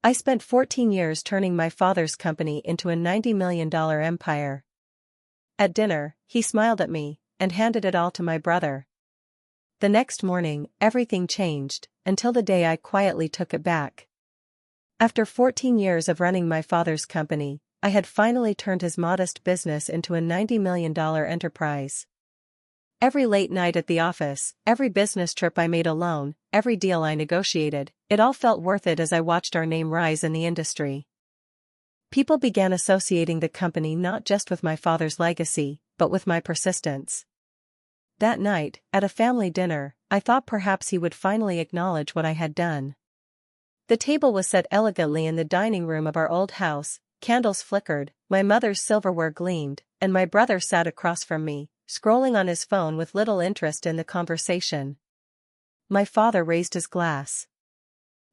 I spent 14 years turning my father's company into a $90 million empire. At dinner, he smiled at me and handed it all to my brother. The next morning, everything changed, until the day I quietly took it back. After 14 years of running my father's company, I had finally turned his modest business into a $90 million enterprise. Every late night at the office, every business trip I made alone, every deal I negotiated, it all felt worth it as I watched our name rise in the industry. People began associating the company not just with my father's legacy, but with my persistence. That night, at a family dinner, I thought perhaps he would finally acknowledge what I had done. The table was set elegantly in the dining room of our old house, candles flickered, my mother's silverware gleamed, and my brother sat across from me, scrolling on his phone with little interest in the conversation. My father raised his glass.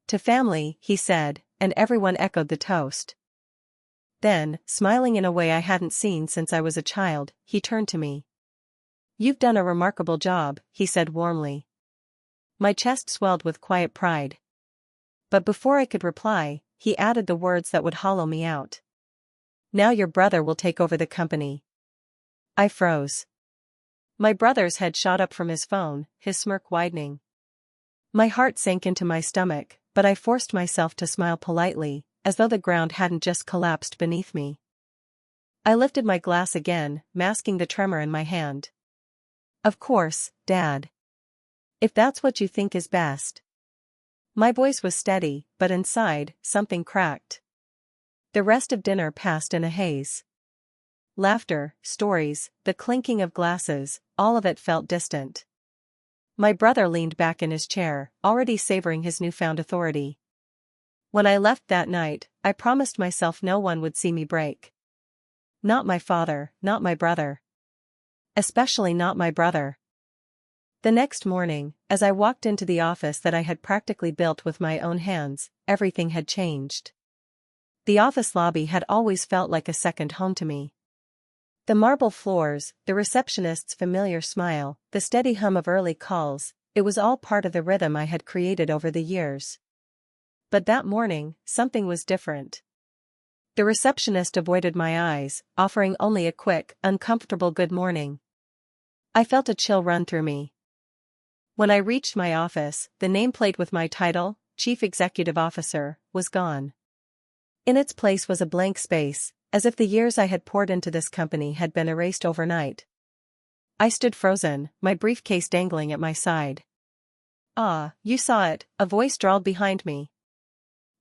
"To family," he said, and everyone echoed the toast. Then, smiling in a way I hadn't seen since I was a child, he turned to me. "You've done a remarkable job," he said warmly. My chest swelled with quiet pride. But before I could reply, he added the words that would hollow me out. "Now your brother will take over the company." I froze. My brother's head shot up from his phone, his smirk widening. My heart sank into my stomach, but I forced myself to smile politely, as though the ground hadn't just collapsed beneath me. I lifted my glass again, masking the tremor in my hand. "Of course, Dad. If that's what you think is best." My voice was steady, but inside, something cracked. The rest of dinner passed in a haze. Laughter, stories, the clinking of glasses, all of it felt distant. My brother leaned back in his chair, already savoring his newfound authority. When I left that night, I promised myself no one would see me break. Not my father, not my brother. Especially not my brother. The next morning, as I walked into the office that I had practically built with my own hands, everything had changed. The office lobby had always felt like a second home to me. The marble floors, the receptionist's familiar smile, the steady hum of early calls, it was all part of the rhythm I had created over the years. But that morning, something was different. The receptionist avoided my eyes, offering only a quick, uncomfortable good morning. I felt a chill run through me. When I reached my office, the nameplate with my title, Chief Executive Officer, was gone. In its place was a blank space, as if the years I had poured into this company had been erased overnight. I stood frozen, my briefcase dangling at my side. "Ah, you saw it," a voice drawled behind me.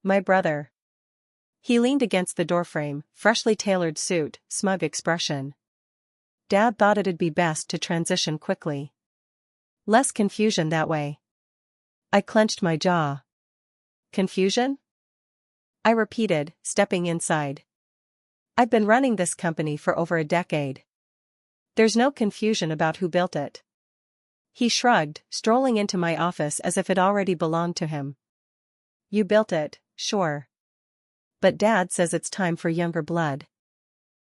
My brother. He leaned against the doorframe, freshly tailored suit, smug expression. "Dad thought it'd be best to transition quickly. Less confusion that way." I clenched my jaw. "Confusion?" I repeated, stepping inside. "I've been running this company for over a decade. There's no confusion about who built it." He shrugged, strolling into my office as if it already belonged to him. "You built it, sure. But Dad says it's time for younger blood.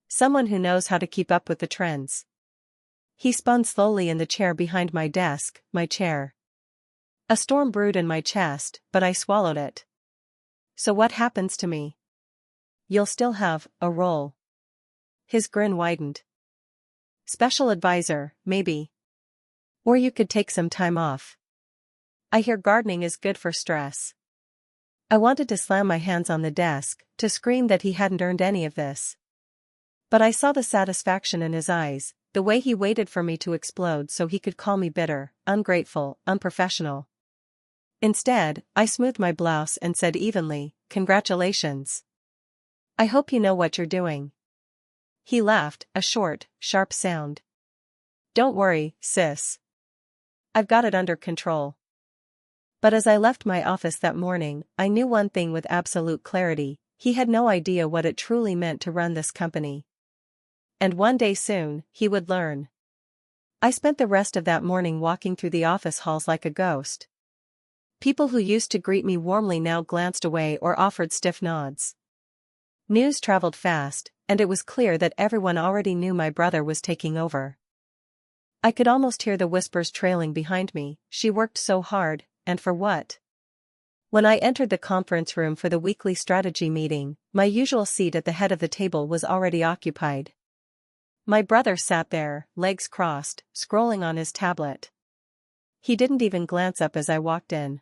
Someone who knows how to keep up with the trends." He spun slowly in the chair behind my desk, my chair. A storm brewed in my chest, but I swallowed it. "So what happens to me?" "You'll still have a role." His grin widened. "Special advisor, maybe. Or you could take some time off. I hear gardening is good for stress." I wanted to slam my hands on the desk, to scream that he hadn't earned any of this. But I saw the satisfaction in his eyes, the way he waited for me to explode so he could call me bitter, ungrateful, unprofessional. Instead, I smoothed my blouse and said evenly, "Congratulations. I hope you know what you're doing." He laughed, a short, sharp sound. "Don't worry, sis. I've got it under control." But as I left my office that morning, I knew one thing with absolute clarity: he had no idea what it truly meant to run this company. And one day soon, he would learn. I spent the rest of that morning walking through the office halls like a ghost. People who used to greet me warmly now glanced away or offered stiff nods. News traveled fast, and it was clear that everyone already knew my brother was taking over. I could almost hear the whispers trailing behind me: "She worked so hard, and for what? When I entered the conference room for the weekly strategy meeting, my usual seat at the head of the table was already occupied. My brother sat there, legs crossed, scrolling on his tablet. He didn't even glance up as I walked in.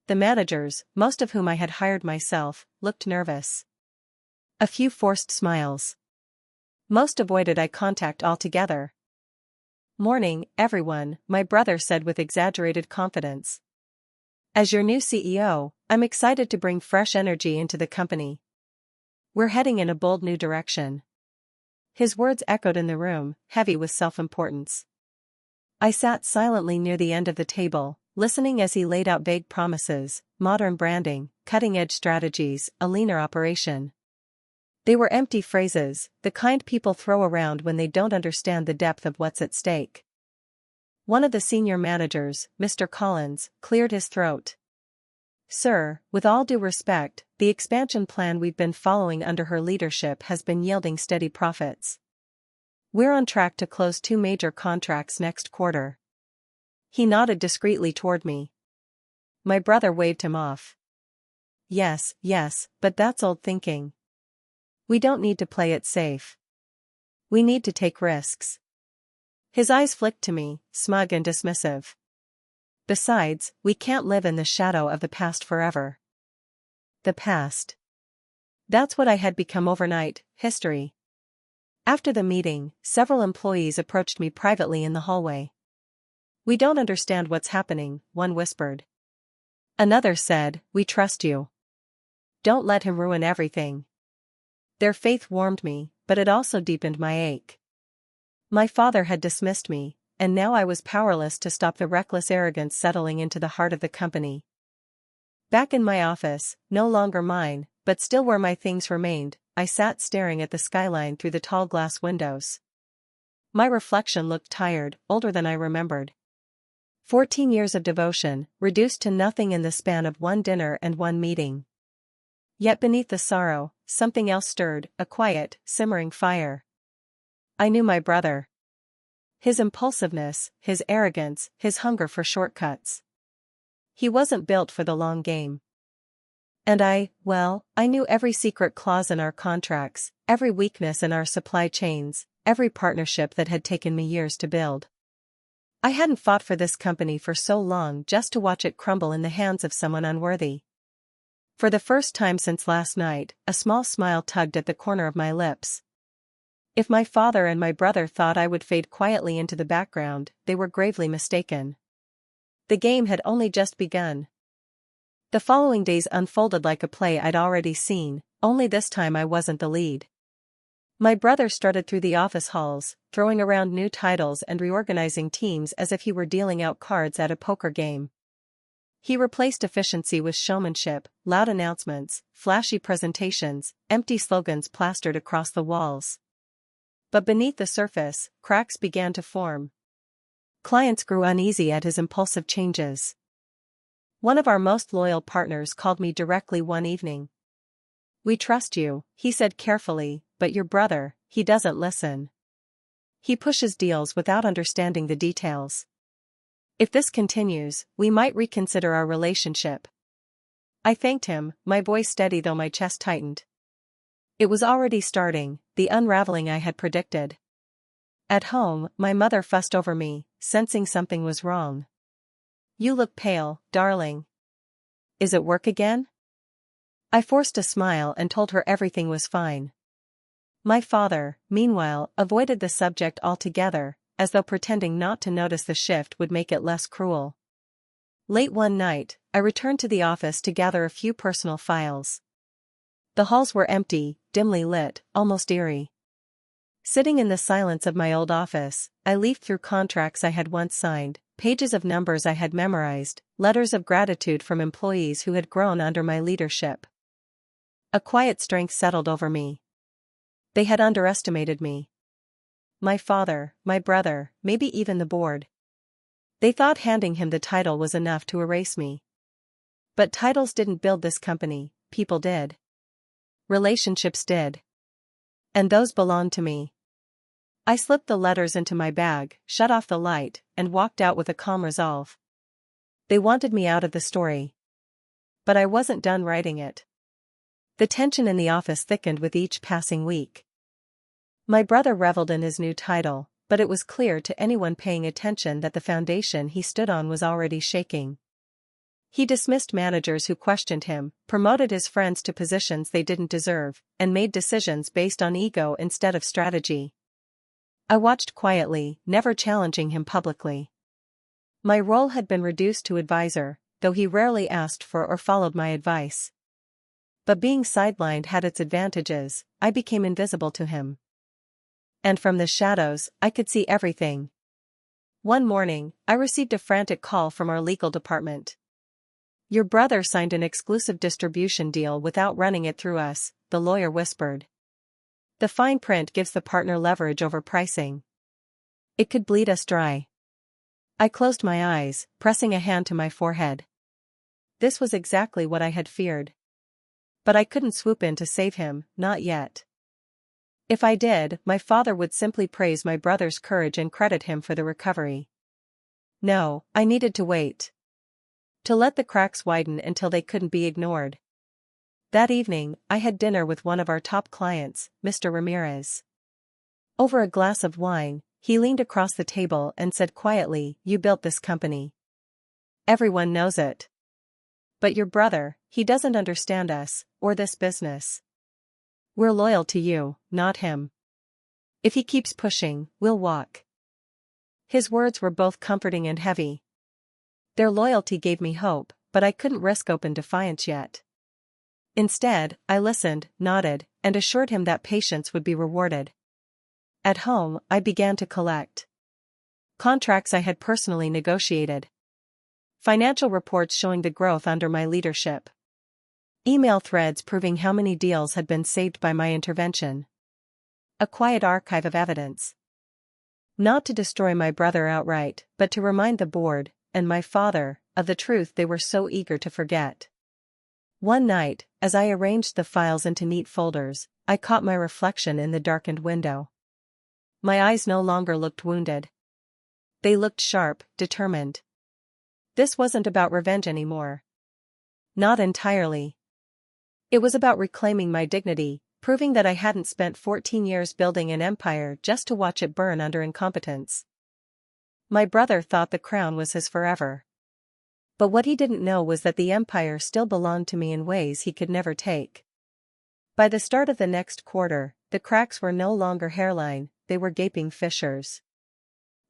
The managers, most of whom I had hired myself, looked nervous. A few forced smiles. Most avoided eye contact altogether. "Morning, everyone," my brother said with exaggerated confidence. "As your new CEO, I'm excited to bring fresh energy into the company. We're heading in a bold new direction." His words echoed in the room, heavy with self-importance. I sat silently near the end of the table, listening as he laid out vague promises, modern branding, cutting-edge strategies, a leaner operation. They were empty phrases, the kind people throw around when they don't understand the depth of what's at stake. One of the senior managers, Mr. Collins, cleared his throat. "Sir, with all due respect, the expansion plan we've been following under her leadership has been yielding steady profits. We're on track to close 2 major contracts next quarter." He nodded discreetly toward me. My brother waved him off. Yes, but that's old thinking. We don't need to play it safe. We need to take risks." His eyes flicked to me, smug and dismissive. "Besides, we can't live in the shadow of the past forever." The past. That's what I had become overnight, history. After the meeting, several employees approached me privately in the hallway. "We don't understand what's happening," one whispered. Another said, "We trust you. Don't let him ruin everything." Their faith warmed me, but it also deepened my ache. My father had dismissed me, and now I was powerless to stop the reckless arrogance settling into the heart of the company. Back in my office, no longer mine, but still where my things remained, I sat staring at the skyline through the tall glass windows. My reflection looked tired, older than I remembered. 14 years of devotion, reduced to nothing in the span of one dinner and one meeting. Yet beneath the sorrow, something else stirred, a quiet, simmering fire. I knew my brother. His impulsiveness, his arrogance, his hunger for shortcuts. He wasn't built for the long game. And I knew every secret clause in our contracts, every weakness in our supply chains, every partnership that had taken me years to build. I hadn't fought for this company for so long just to watch it crumble in the hands of someone unworthy. For the first time since last night, a small smile tugged at the corner of my lips. If my father and my brother thought I would fade quietly into the background, they were gravely mistaken. The game had only just begun. The following days unfolded like a play I'd already seen, only this time I wasn't the lead. My brother strutted through the office halls, throwing around new titles and reorganizing teams as if he were dealing out cards at a poker game. He replaced efficiency with showmanship, loud announcements, flashy presentations, empty slogans plastered across the walls. But beneath the surface, cracks began to form. Clients grew uneasy at his impulsive changes. One of our most loyal partners called me directly one evening. "We trust you," he said carefully, "but your brother, he doesn't listen. He pushes deals without understanding the details. If this continues, we might reconsider our relationship." I thanked him, my voice steady though my chest tightened. It was already starting, the unraveling I had predicted. At home, my mother fussed over me, sensing something was wrong. "You look pale, darling. Is it work again?" I forced a smile and told her everything was fine. My father, meanwhile, avoided the subject altogether, as though pretending not to notice the shift would make it less cruel. Late one night, I returned to the office to gather a few personal files. The halls were empty, dimly lit, almost eerie. Sitting in the silence of my old office, I leafed through contracts I had once signed, pages of numbers I had memorized, letters of gratitude from employees who had grown under my leadership. A quiet strength settled over me. They had underestimated me. My father, my brother, maybe even the board. They thought handing him the title was enough to erase me. But titles didn't build this company, people did. Relationships did. And those belonged to me. I slipped the letters into my bag, shut off the light, and walked out with a calm resolve. They wanted me out of the story. but I wasn't done writing it. The tension in the office thickened with each passing week. My brother reveled in his new title, but it was clear to anyone paying attention that the foundation he stood on was already shaking. He dismissed managers who questioned him, promoted his friends to positions they didn't deserve, and made decisions based on ego instead of strategy. I watched quietly, never challenging him publicly. My role had been reduced to advisor, though he rarely asked for or followed my advice. But being sidelined had its advantages. I became invisible to him. And from the shadows, I could see everything. One morning, I received a frantic call from our legal department. "Your brother signed an exclusive distribution deal without running it through us," the lawyer whispered. "The fine print gives the partner leverage over pricing. It could bleed us dry." I closed my eyes, pressing a hand to my forehead. This was exactly what I had feared. But I couldn't swoop in to save him, not yet. If I did, my father would simply praise my brother's courage and credit him for the recovery. No, I needed to wait. To let the cracks widen until they couldn't be ignored. That evening, I had dinner with one of our top clients, Mr. Ramirez. Over a glass of wine, he leaned across the table and said quietly, "You built this company. Everyone knows it. But your brother, he doesn't understand us, or this business. We're loyal to you, not him. If he keeps pushing, we'll walk." His words were both comforting and heavy. Their loyalty gave me hope, but I couldn't risk open defiance yet. Instead, I listened, nodded, and assured him that patience would be rewarded. At home, I began to collect contracts I had personally negotiated, financial reports showing the growth under my leadership, email threads proving how many deals had been saved by my intervention. A quiet archive of evidence. Not to destroy my brother outright, but to remind the board, and my father, of the truth they were so eager to forget. One night, as I arranged the files into neat folders, I caught my reflection in the darkened window. My eyes no longer looked wounded. They looked sharp, determined. This wasn't about revenge anymore. Not entirely. It was about reclaiming my dignity, proving that I hadn't spent 14 years building an empire just to watch it burn under incompetence. My brother thought the crown was his forever. But what he didn't know was that the empire still belonged to me in ways he could never take. By the start of the next quarter, the cracks were no longer hairline, they were gaping fissures.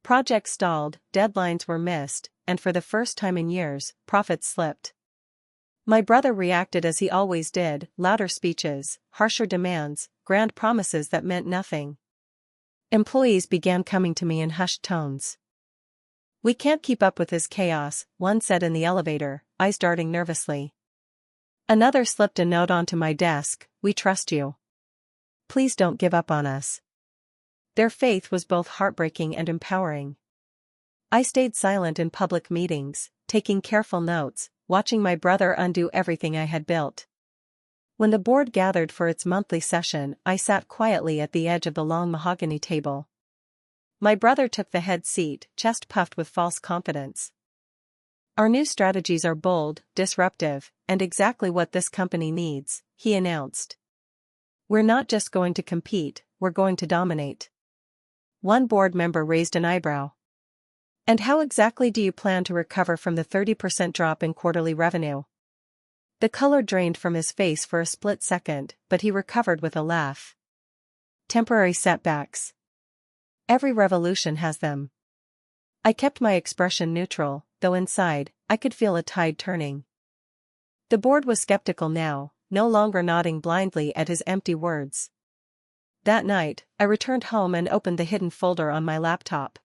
Projects stalled, deadlines were missed, and for the first time in years, profits slipped. My brother reacted as he always did, louder speeches, harsher demands, grand promises that meant nothing. Employees began coming to me in hushed tones. "We can't keep up with this chaos," one said in the elevator, eyes darting nervously. Another slipped a note onto my desk, "We trust you. Please don't give up on us." Their faith was both heartbreaking and empowering. I stayed silent in public meetings, taking careful notes, watching my brother undo everything I had built. When the board gathered for its monthly session, I sat quietly at the edge of the long mahogany table. My brother took the head seat, chest puffed with false confidence. "Our new strategies are bold, disruptive, and exactly what this company needs," he announced. "We're not just going to compete, we're going to dominate." One board member raised an eyebrow. "And how exactly do you plan to recover from the 30% drop in quarterly revenue?" The color drained from his face for a split second, but he recovered with a laugh. "Temporary setbacks. Every revolution has them." I kept my expression neutral, though inside, I could feel a tide turning. The board was skeptical now, no longer nodding blindly at his empty words. That night, I returned home and opened the hidden folder on my laptop.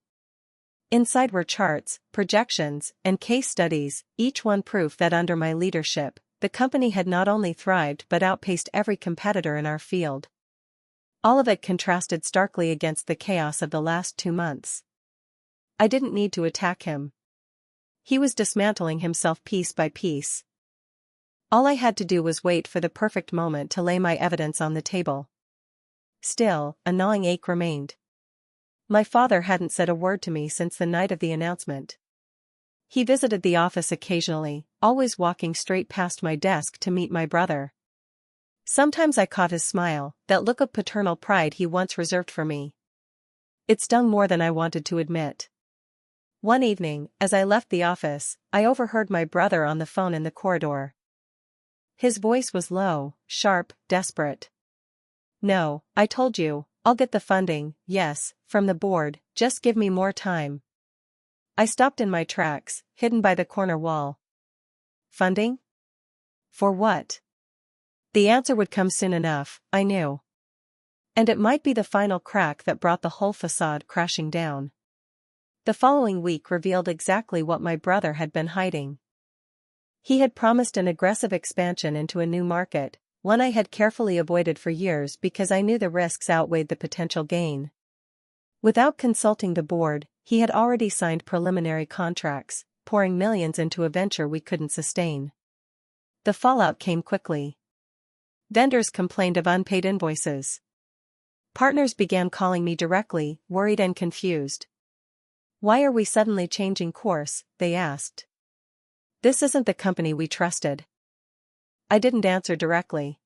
Inside were charts, projections, and case studies, each one proof that under my leadership, the company had not only thrived but outpaced every competitor in our field. All of it contrasted starkly against the chaos of the last 2 months. I didn't need to attack him. He was dismantling himself piece by piece. All I had to do was wait for the perfect moment to lay my evidence on the table. Still, a gnawing ache remained. My father hadn't said a word to me since the night of the announcement. He visited the office occasionally, always walking straight past my desk to meet my brother. Sometimes I caught his smile, that look of paternal pride he once reserved for me. It stung more than I wanted to admit. One evening, as I left the office, I overheard my brother on the phone in the corridor. His voice was low, sharp, desperate. "No, I told you, I'll get the funding, yes, from the board, just give me more time." I stopped in my tracks, hidden by the corner wall. Funding? For what? The answer would come soon enough, I knew. And it might be the final crack that brought the whole facade crashing down. The following week revealed exactly what my brother had been hiding. He had promised an aggressive expansion into a new market, one I had carefully avoided for years because I knew the risks outweighed the potential gain. Without consulting the board, he had already signed preliminary contracts, pouring millions into a venture we couldn't sustain. The fallout came quickly. Vendors complained of unpaid invoices. Partners began calling me directly, worried and confused. "Why are we suddenly changing course?" they asked. "This isn't the company we trusted." I didn't answer directly.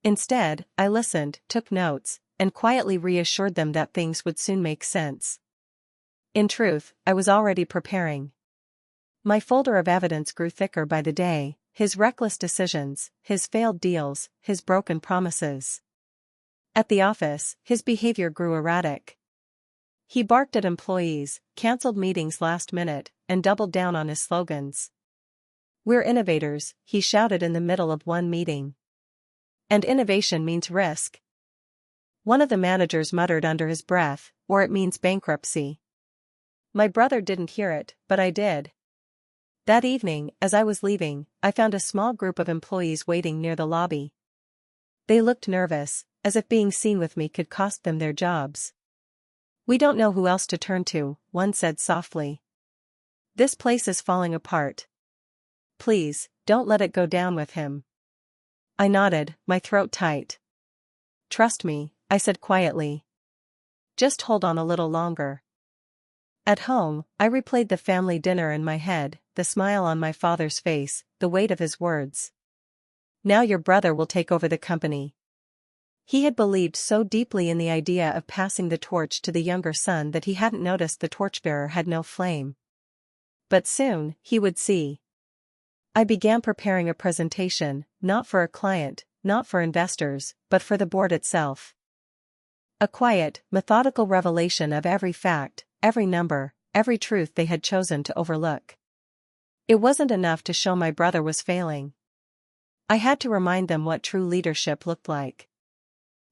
Instead, I listened, took notes, and quietly reassured them that things would soon make sense. In truth, I was already preparing. My folder of evidence grew thicker by the day, his reckless decisions, his failed deals, his broken promises. At the office, his behavior grew erratic. He barked at employees, canceled meetings last minute, and doubled down on his slogans. "We're innovators," he shouted in the middle of one meeting. "And innovation means risk." One of the managers muttered under his breath, "Or it means bankruptcy." My brother didn't hear it, but I did. That evening, as I was leaving, I found a small group of employees waiting near the lobby. They looked nervous, as if being seen with me could cost them their jobs. "We don't know who else to turn to," one said softly. "This place is falling apart. Please, don't let it go down with him." I nodded, my throat tight. "Trust me," I said quietly. "Just hold on a little longer." At home, I replayed the family dinner in my head, the smile on my father's face, the weight of his words. "Now your brother will take over the company." He had believed so deeply in the idea of passing the torch to the younger son that he hadn't noticed the torchbearer had no flame. But soon, he would see. I began preparing a presentation, not for a client, not for investors, but for the board itself. A quiet, methodical revelation of every fact, every number, every truth they had chosen to overlook. It wasn't enough to show my brother was failing. I had to remind them what true leadership looked like.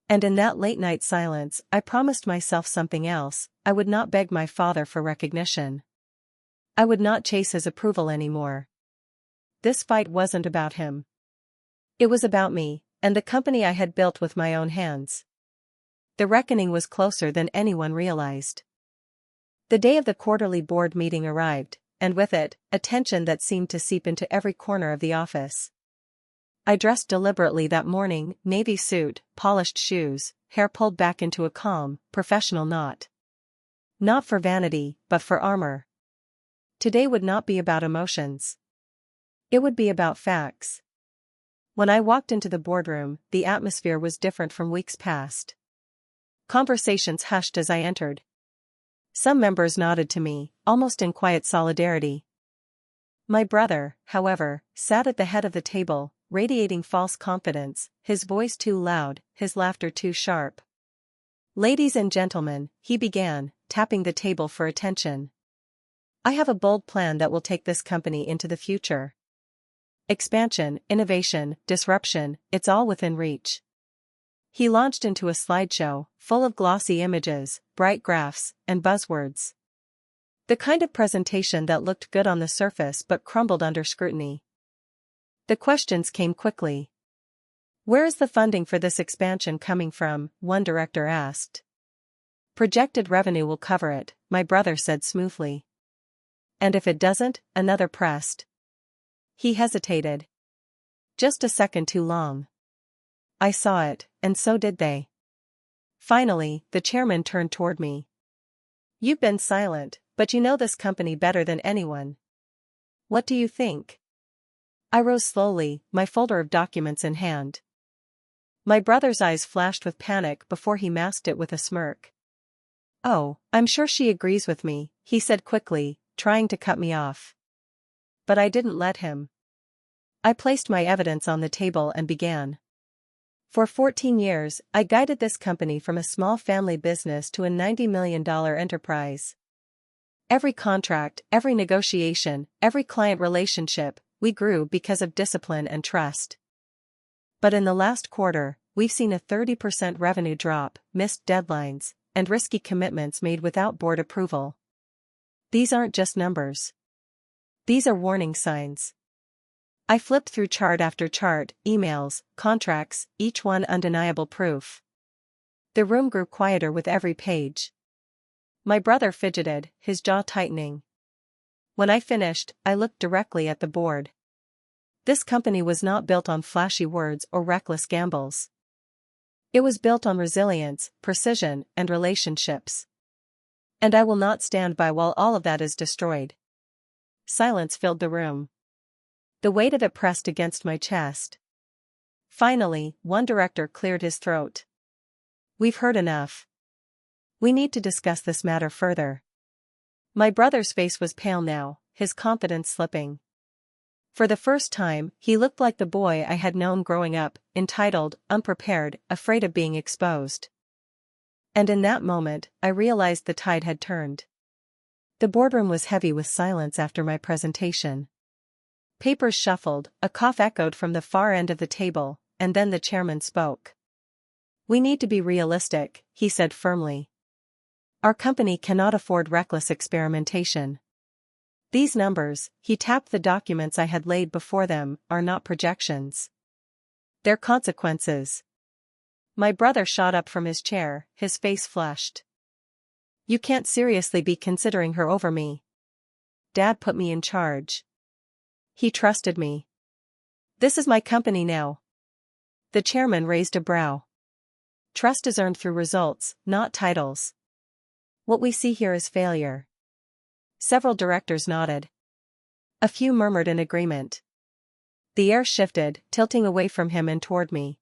And in that late-night silence, I promised myself something else. I would not beg my father for recognition. I would not chase his approval anymore. This fight wasn't about him. It was about me, and the company I had built with my own hands. The reckoning was closer than anyone realized. The day of the quarterly board meeting arrived, and with it, a tension that seemed to seep into every corner of the office. I dressed deliberately that morning, navy suit, polished shoes, hair pulled back into a calm, professional knot. Not for vanity, but for armor. Today would not be about emotions. It would be about facts. When I walked into the boardroom, the atmosphere was different from weeks past. Conversations hushed as I entered. Some members nodded to me, almost in quiet solidarity. My brother, however, sat at the head of the table, radiating false confidence, his voice too loud, his laughter too sharp. "Ladies and gentlemen," he began, tapping the table for attention. "I have a bold plan that will take this company into the future. Expansion, innovation, disruption, it's all within reach." He launched into a slideshow, full of glossy images, bright graphs, and buzzwords. The kind of presentation that looked good on the surface but crumbled under scrutiny. The questions came quickly. "Where is the funding for this expansion coming from?" one director asked. "Projected revenue will cover it," my brother said smoothly. "And if it doesn't?" another pressed. He hesitated. Just a second too long. I saw it, and so did they. Finally, the chairman turned toward me. "You've been silent, but you know this company better than anyone. What do you think?" I rose slowly, my folder of documents in hand. My brother's eyes flashed with panic before he masked it with a smirk. "Oh, I'm sure she agrees with me," he said quickly, trying to cut me off. But I didn't let him. I placed my evidence on the table and began. For 14 years, I guided this company from a small family business to a $90 million enterprise. Every contract, every negotiation, every client relationship, we grew because of discipline and trust. But in the last quarter, we've seen a 30% revenue drop, missed deadlines, and risky commitments made without board approval. These aren't just numbers. These are warning signs. I flipped through chart after chart, emails, contracts, each one undeniable proof. The room grew quieter with every page. My brother fidgeted, his jaw tightening. When I finished, I looked directly at the board. This company was not built on flashy words or reckless gambles. It was built on resilience, precision, and relationships. And I will not stand by while all of that is destroyed. Silence filled the room. The weight of it pressed against my chest. Finally, one director cleared his throat. "We've heard enough. We need to discuss this matter further." My brother's face was pale now, his confidence slipping. For the first time, he looked like the boy I had known growing up, entitled, unprepared, afraid of being exposed. And in that moment, I realized the tide had turned. The boardroom was heavy with silence after my presentation. Papers shuffled, a cough echoed from the far end of the table, and then the chairman spoke. "We need to be realistic," he said firmly. "Our company cannot afford reckless experimentation. These numbers," he tapped the documents I had laid before them, "are not projections. They're consequences." My brother shot up from his chair, his face flushed. "You can't seriously be considering her over me. Dad put me in charge. He trusted me. This is my company now." The chairman raised a brow. "Trust is earned through results, not titles. What we see here is failure." Several directors nodded. A few murmured in agreement. The air shifted, tilting away from him and toward me.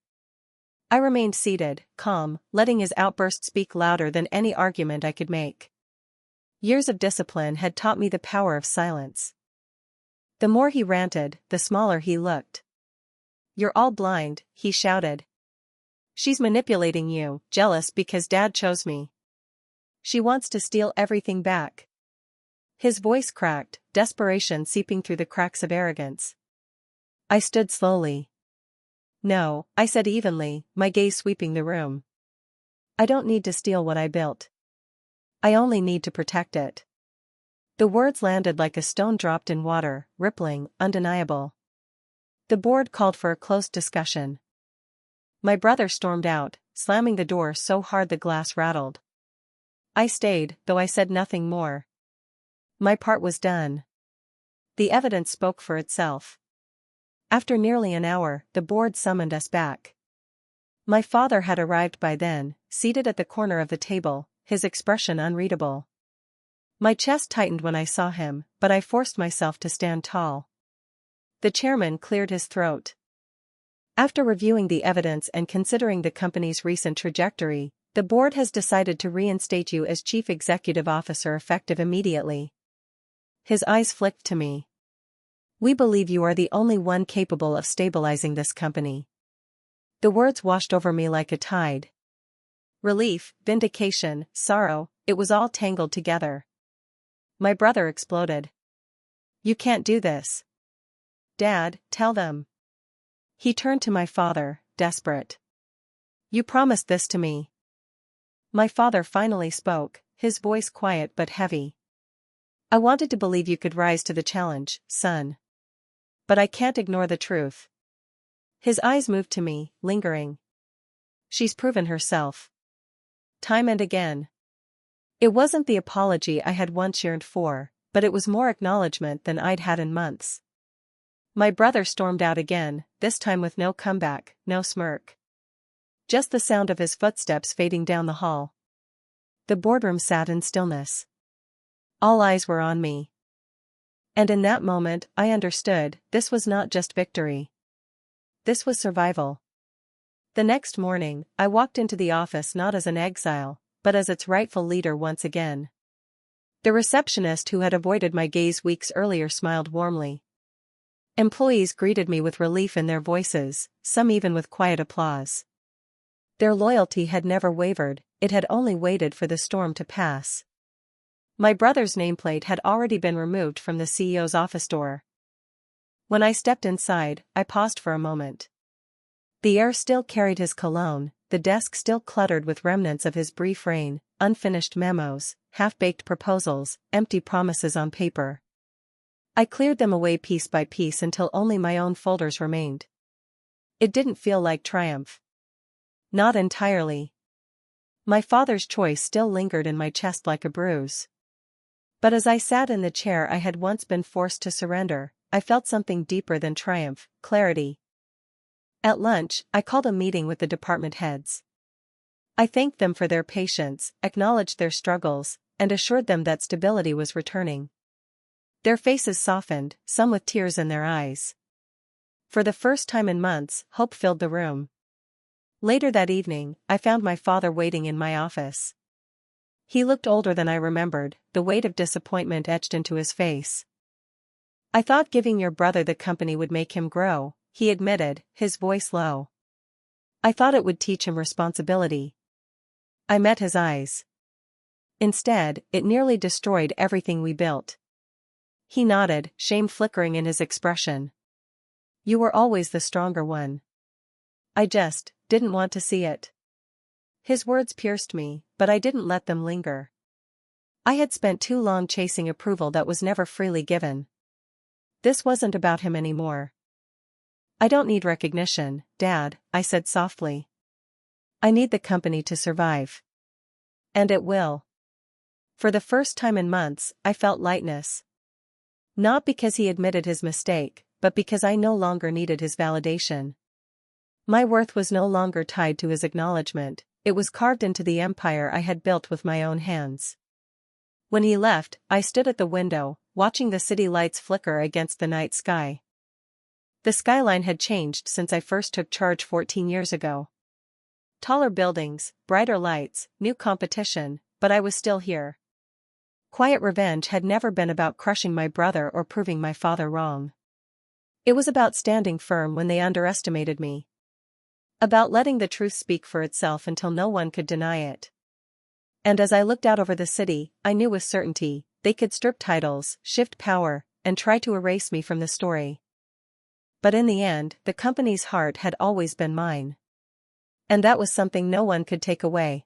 I remained seated, calm, letting his outburst speak louder than any argument I could make. Years of discipline had taught me the power of silence. The more he ranted, the smaller he looked. "You're all blind," he shouted. "She's manipulating you, jealous because Dad chose me. She wants to steal everything back." His voice cracked, desperation seeping through the cracks of arrogance. I stood slowly. "No," I said evenly, my gaze sweeping the room. "I don't need to steal what I built. I only need to protect it." The words landed like a stone dropped in water, rippling, undeniable. The board called for a close discussion. My brother stormed out, slamming the door so hard the glass rattled. I stayed, though I said nothing more. My part was done. The evidence spoke for itself. After nearly an hour, the board summoned us back. My father had arrived by then, seated at the corner of the table, his expression unreadable. My chest tightened when I saw him, but I forced myself to stand tall. The chairman cleared his throat. "After reviewing the evidence and considering the company's recent trajectory, the board has decided to reinstate you as Chief Executive Officer effective immediately." His eyes flicked to me. "We believe you are the only one capable of stabilizing this company." The words washed over me like a tide. Relief, vindication, sorrow, it was all tangled together. My brother exploded. "You can't do this. Dad, tell them." He turned to my father, desperate. "You promised this to me." My father finally spoke, his voice quiet but heavy. "I wanted to believe you could rise to the challenge, son. But I can't ignore the truth." His eyes moved to me, lingering. "She's proven herself. Time and again." It wasn't the apology I had once yearned for, but it was more acknowledgement than I'd had in months. My brother stormed out again, this time with no comeback, no smirk. Just the sound of his footsteps fading down the hall. The boardroom sat in stillness. All eyes were on me. And in that moment, I understood, this was not just victory. This was survival. The next morning, I walked into the office not as an exile, but as its rightful leader once again. The receptionist who had avoided my gaze weeks earlier smiled warmly. Employees greeted me with relief in their voices, some even with quiet applause. Their loyalty had never wavered, it had only waited for the storm to pass. My brother's nameplate had already been removed from the CEO's office door. When I stepped inside, I paused for a moment. The air still carried his cologne, the desk still cluttered with remnants of his brief reign, unfinished memos, half-baked proposals, empty promises on paper. I cleared them away piece by piece until only my own folders remained. It didn't feel like triumph. Not entirely. My father's choice still lingered in my chest like a bruise. But as I sat in the chair I had once been forced to surrender, I felt something deeper than triumph, clarity. At lunch, I called a meeting with the department heads. I thanked them for their patience, acknowledged their struggles, and assured them that stability was returning. Their faces softened, some with tears in their eyes. For the first time in months, hope filled the room. Later that evening, I found my father waiting in my office. He looked older than I remembered, the weight of disappointment etched into his face. "I thought giving your brother the company would make him grow," he admitted, his voice low. "I thought it would teach him responsibility." I met his eyes. Instead, it nearly destroyed everything we built. He nodded, shame flickering in his expression. "You were always the stronger one. I just didn't want to see it." His words pierced me, but I didn't let them linger. I had spent too long chasing approval that was never freely given. This wasn't about him anymore. "I don't need recognition, Dad," I said softly. "I need the company to survive. And it will." For the first time in months, I felt lightness. Not because he admitted his mistake, but because I no longer needed his validation. My worth was no longer tied to his acknowledgement, it was carved into the empire I had built with my own hands. When he left, I stood at the window, watching the city lights flicker against the night sky. The skyline had changed since I first took charge 14 years ago. Taller buildings, brighter lights, new competition, but I was still here. Quiet revenge had never been about crushing my brother or proving my father wrong. It was about standing firm when they underestimated me. About letting the truth speak for itself until no one could deny it. And as I looked out over the city, I knew with certainty, they could strip titles, shift power, and try to erase me from the story. But in the end, the company's heart had always been mine. And that was something no one could take away.